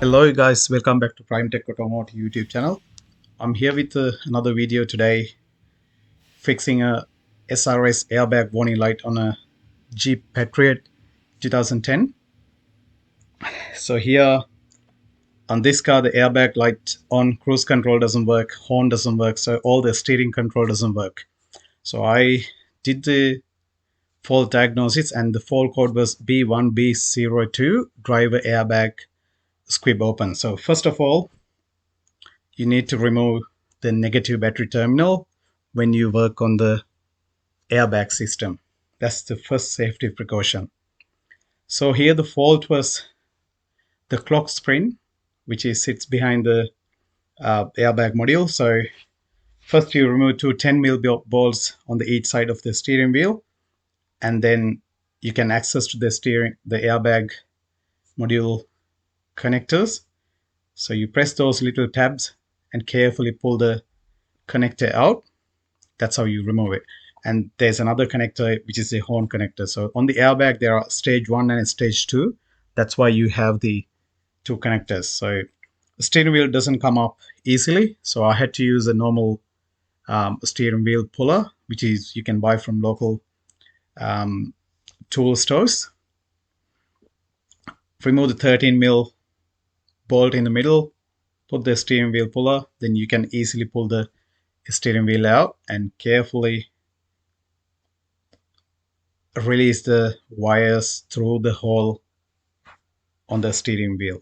Hello guys, welcome back to Primetech Automotive YouTube channel. I'm here with another video today fixing a SRS airbag warning light on a Jeep Patriot 2010. So here on this car, the airbag light on, cruise control doesn't work, horn doesn't work, so all the steering control doesn't work. So I did the fault diagnosis and the fault code was B1B02 driver airbag squib open. So first of all, you need to remove the negative battery terminal when you work on the airbag system. That's the first safety precaution. So here the fault was the clock spring, which sits behind the airbag module. So first you remove two 10mm bolts on the each side of the steering wheel, and then you can access to the airbag module connectors. So you press those little tabs and carefully pull the connector out. That's how you remove it. And there's another connector, which is a horn connector. So on the airbag, there are stage 1 and stage 2. That's why you have the two connectors. So the steering wheel doesn't come up easily. So I had to use a normal steering wheel puller, which is you can buy from local tool stores. Remove the 13mm bolt in the middle, put the steering wheel puller, then you can easily pull the steering wheel out and carefully release the wires through the hole on the steering wheel.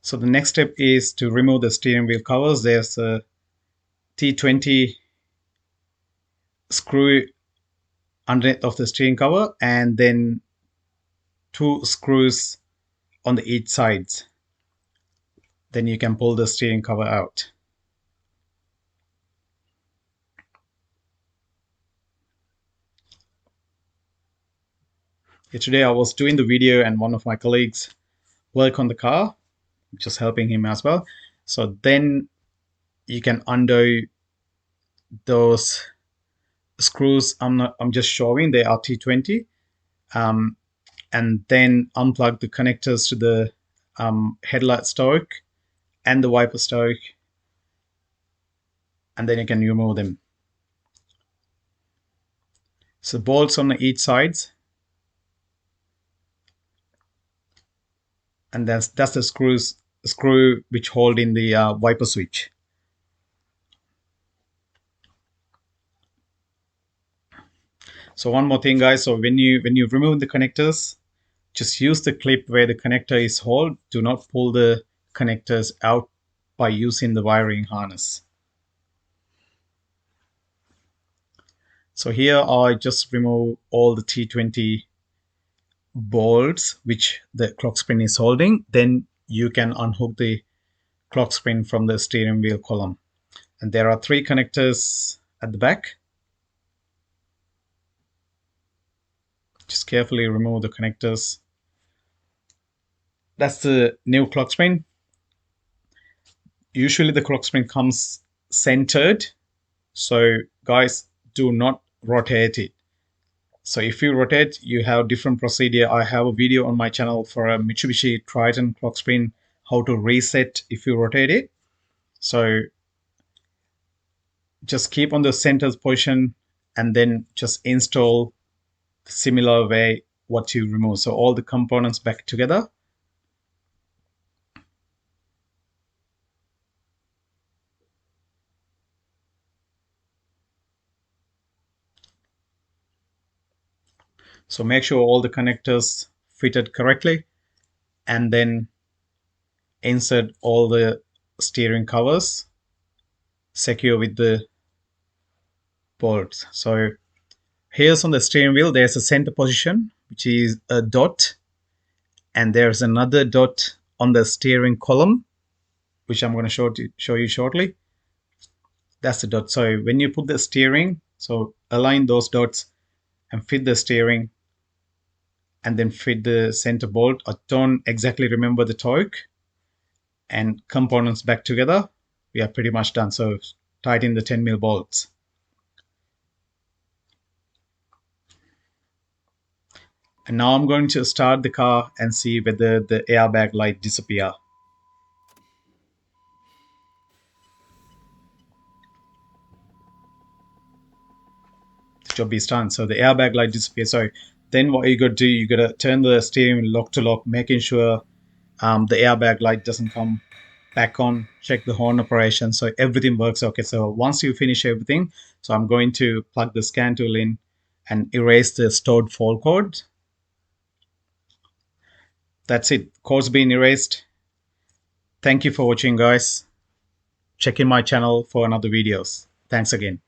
So the next step is to remove the steering wheel covers. There's a T20 screw underneath of the steering cover and then two screws on the each sides. Then you can pull the steering cover out. Today I was doing the video and one of my colleagues worked on the car, just helping him as well. So then you can undo those screws. I'm just showing they are T20, and then unplug the connectors to the headlight stock and the wiper stock, and then you can remove them. So bolts on each sides, and that's the screw which hold in the wiper switch. So one more thing, guys. So when you remove the connectors, just use the clip where the connector is held. Do not pull the connectors out by using the wiring harness. So here I just remove all the T20 bolts which the clock spring is holding. Then you can unhook the clock spring from the steering wheel column. And there are three connectors at the back. Just carefully remove the connectors. That's the new clock spring. Usually the clock spring comes centered. So guys, do not rotate it. So if you rotate, you have different procedure. I have a video on my channel for a Mitsubishi Triton clock spring, how to reset if you rotate it. So just keep on the center position and then just install the similar way what you remove. So all the components back together. So make sure all the connectors fitted correctly and then insert all the steering covers secure with the bolts. So here's on the steering wheel, there's a center position, which is a dot, and there's another dot on the steering column, which I'm going to show you shortly. That's the dot. So when you put the steering, so align those dots and fit the steering and then fit the center bolt. I don't exactly remember the torque, and components back together. We are pretty much done. So tighten the 10mm bolts. And now I'm going to start the car and see whether the airbag light disappear. The job is done. So the airbag light disappears. So then what you got to do, you got to turn the steering wheel lock to lock, making sure the airbag light doesn't come back on, check the horn operation, so everything works okay. So once you finish everything, so I'm going to plug the scan tool in and erase the stored fault code. That's it, code's been erased. Thank you for watching, guys. Check in my channel for another videos. Thanks again.